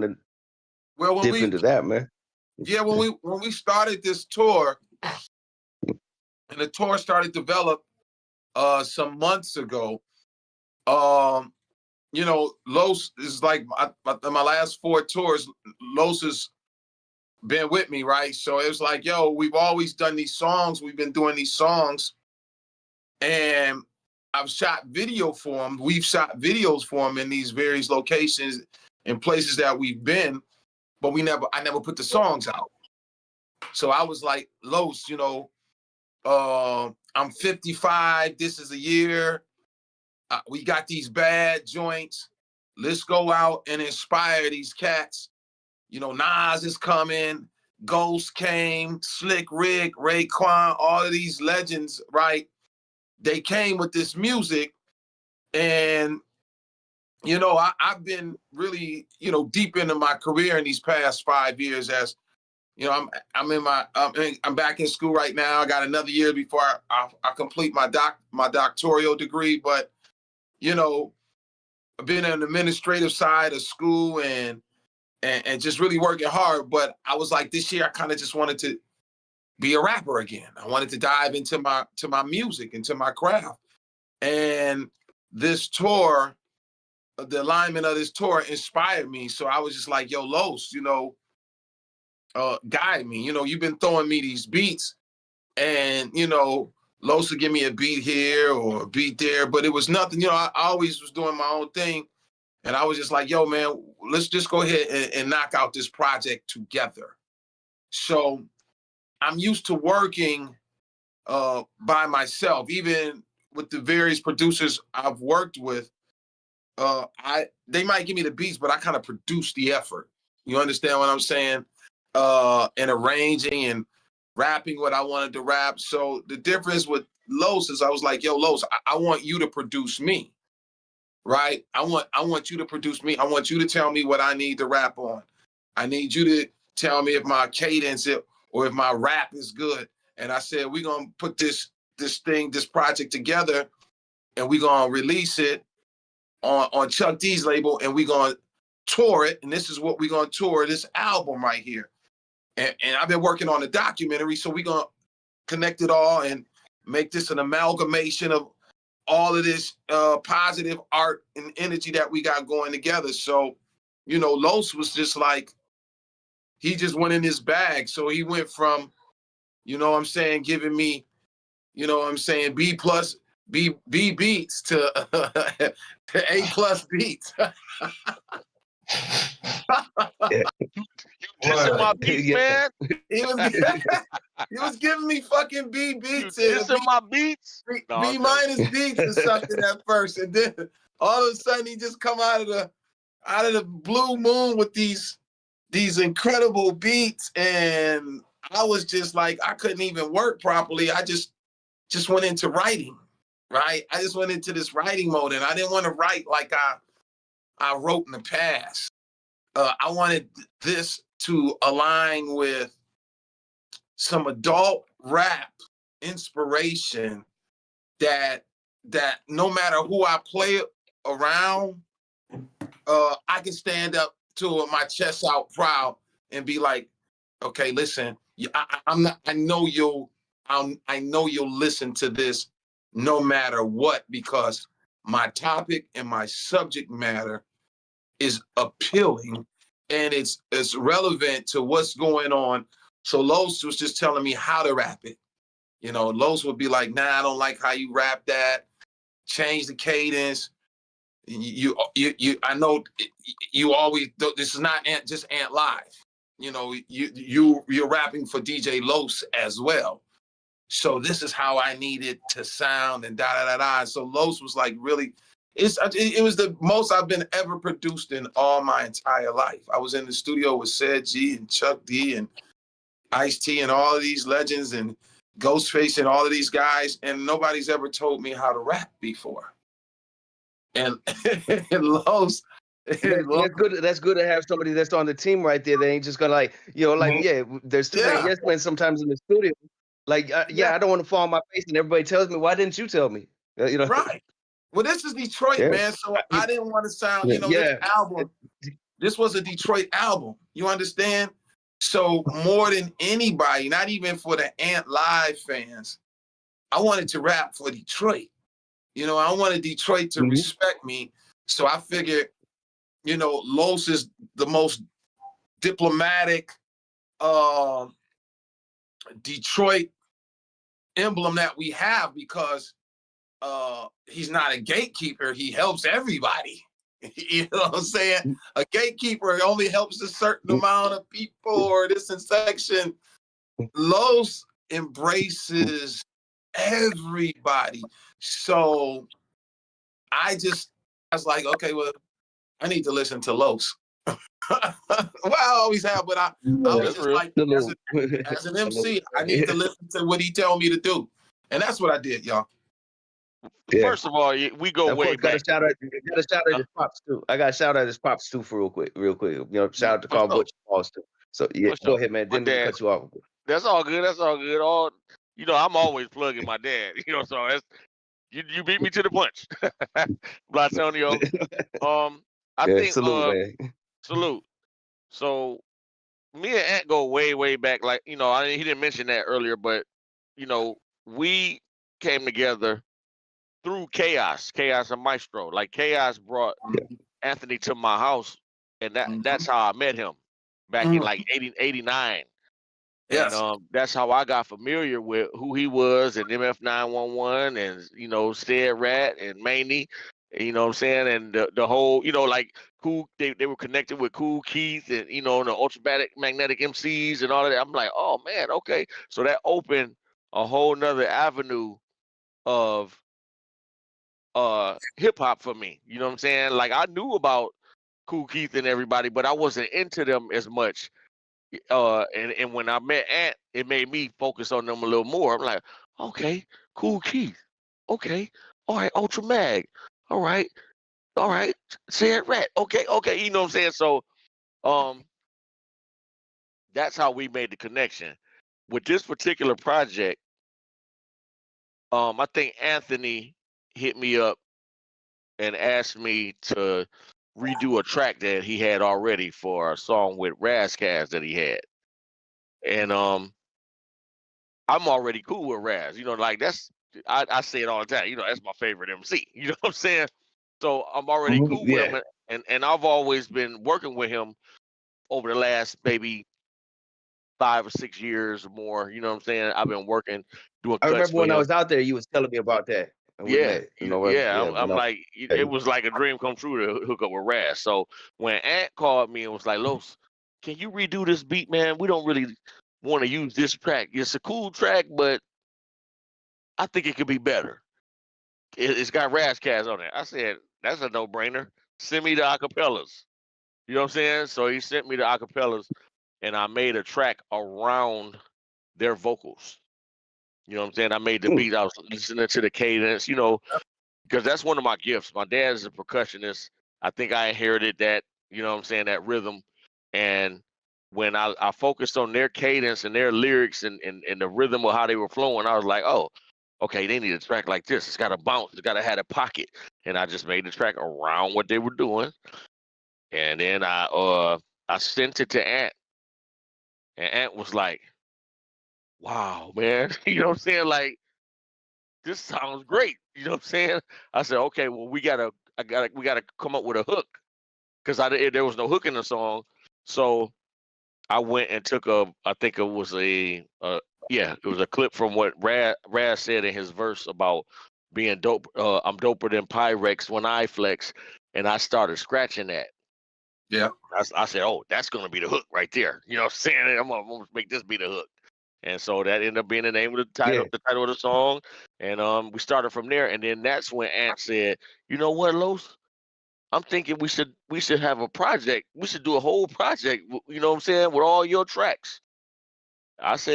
to Well, dip into that, man. when we started this tour, and the tour started to develop some months ago, you know, Los is like my last 4 tours. Los has been with me, right? So it was like, yo, we've always done these songs. We've been doing these songs, and I've shot video for him. We've shot videos for him in these various locations and places that we've been, but I never put the songs out. So I was like, Los, you know, I'm 55. This is a year. We got these bad joints. Let's go out and inspire these cats. You know, Nas is coming. Ghost came. Slick Rick, Raekwon, all of these legends, right? They came with this music, and you know, I've been really, you know, deep into my career in these past 5 years. As you know, I'm back in school right now. I got another year before I complete my doctoral degree. But you know, I've been on the administrative side of school and just really working hard. But I was like, this year I kind of just wanted to be a rapper again. I wanted to dive into my music, into my craft. And this tour, the alignment of this tour inspired me. So I was just like, yo, Los, you know, guide me. You know, you've been throwing me these beats, and, you know, Los would give me a beat here or a beat there, but it was nothing. You know, I always was doing my own thing. And I was just like, yo, man, let's just go ahead and knock out this project together. So I'm used to working by myself, even with the various producers I've worked with. They might give me the beats, but I kind of produce the effort. You understand what I'm saying? And arranging and rapping what I wanted to rap. So the difference with Los is I was like, yo, Los, I want you to produce me, right? I want you to produce me. I want you to tell me what I need to rap on. I need you to tell me if my cadence or if my rap is good. And I said, we're gonna put this project together, and we're gonna release it on Chuck D's label, and we're gonna tour it. And this is what we're gonna tour this album right here. And I've been working on a documentary, so we're gonna connect it all and make this an amalgamation of all of this positive art and energy that we got going together. So, you know, Los was just like, he just went in his bag. So he went from, you know what I'm saying, giving me, you know what I'm saying, B beats to A+ beats. Dissing my beats, man. He was giving me fucking B beats. Dissing my beats. B minus beats or something at first, and then all of a sudden he just come out of the blue moon with these incredible beats, and I was just like, I couldn't even work properly. I just went into writing, right? I just went into this writing mode, and I didn't want to write like I wrote in the past. I wanted this to align with some adult rap inspiration that no matter who I play around, I can stand up to it, my chest out proud, and be like, okay, listen, I know you'll listen to this no matter what, because my topic and my subject matter is appealing, and it's relevant to what's going on. So Los was just telling me how to rap it. You know, Los would be like, nah, I don't like how you rap that. Change the cadence. I know you always, this is not just Ant Live. You know, you're rapping for DJ Los as well. So this is how I need it to sound, and da. So Los was like, really, it was the most I've been ever produced in all my entire life. I was in the studio with Ced G and Chuck D and Ice-T and all of these legends and Ghostface and all of these guys, and nobody's ever told me how to rap before. And Los, That's good to have somebody that's on the team right there. They ain't just gonna like, you know, like, there's too many yes men sometimes in the studio. Like, I don't want to fall on my face, and everybody tells me, why didn't you tell me? You know, right? Well, this is Detroit, man. So I didn't want to sound, you know, this album. This was a Detroit album. You understand? So more than anybody, not even for the Ant Live fans, I wanted to rap for Detroit. You know, I wanted Detroit to respect me. So I figured, you know, Los is the most diplomatic Detroit emblem that we have because he's not a gatekeeper. He helps everybody. You know what I'm saying? A gatekeeper only helps a certain amount of people or this section. Los embraces everybody. So I was like, okay, well, I need to listen to Los. Well, I always have, but I was just like, as an MC, I need to listen to what he tell me to do. And that's what I did, y'all. Yeah. First of all, we go way back. Got to shout out his pops too. I got to shout out his pops too for real quick. You know, shout out to Carl Butch Balls too. So yeah, go ahead, man. Didn't cut you off. That's all good. That's all good. You know, I'm always plugging my dad. You know, so that's you beat me to the punch, Blatonio. I think salute, man. Salute. So me and Ant go way, way back. Like, you know, he didn't mention that earlier, but you know, we came together through Chaos and Maestro. Like Chaos brought Anthony to my house, and that's how I met him back in like 89. Yes. And that's how I got familiar with who he was and MF911 and, you know, Stead Rat and Maney, you know what I'm saying? And the whole, you know, like they were connected with Cool Keith and, you know, the Magnetic MCs and all of that. I'm like, oh man, okay. So that opened a whole nother avenue of hip hop for me. You know what I'm saying? Like I knew about Cool Keith and everybody, but I wasn't into them as much. And when I met Ant, it made me focus on them a little more. I'm like, okay, Cool Keith. Okay. All right, Ultra Mag. All right. Sad Rat. Okay. You know what I'm saying? So that's how we made the connection. With this particular project, I think Anthony hit me up and asked me to redo a track that he had already for a song with Razkaz that he had. And I'm already cool with Raz. You know, like I say it all the time. You know, that's my favorite MC. You know what I'm saying? So I'm already cool with him, and I've always been working with him over the last maybe 5 or 6 years or more. You know what I'm saying? I've been working, doing cuts. I remember when I was out there, you was telling me about that. Yeah, I'm like, it was like a dream come true to hook up with Raz. So when Ant called me and was like, Los, can you redo this beat, man? We don't really want to use this track. It's a cool track, but I think it could be better. It's got Razkaz on it. I said, that's a no-brainer. Send me the acapellas. You know what I'm saying? So he sent me the acapellas, and I made a track around their vocals. You know what I'm saying? I made the beat. I was listening to the cadence, you know, because that's one of my gifts. My dad is a percussionist. I think I inherited that, you know what I'm saying, that rhythm. And when I focused on their cadence and their lyrics and the rhythm of how they were flowing, I was like, oh, okay, they need a track like this. It's got to bounce. It's got to have a pocket. And I just made the track around what they were doing. And then I sent it to Ant. And Ant was like, wow, man. You know what I'm saying? Like, this sounds great. You know what I'm saying? I said, okay, well, we gotta come up with a hook because there was no hook in the song. So I went and took I think it was it was a clip from what Raz said in his verse about being dope. I'm doper than Pyrex when I flex, and I started scratching that. Yeah. I said, oh, that's gonna be the hook right there. You know what I'm saying? I'm gonna make this be the hook. And so that ended up being the name of the title of the song. And we started from there. And then that's when Ant said, you know what, Los? I'm thinking we should have a project. We should do a whole project, you know what I'm saying, with all your tracks. I said,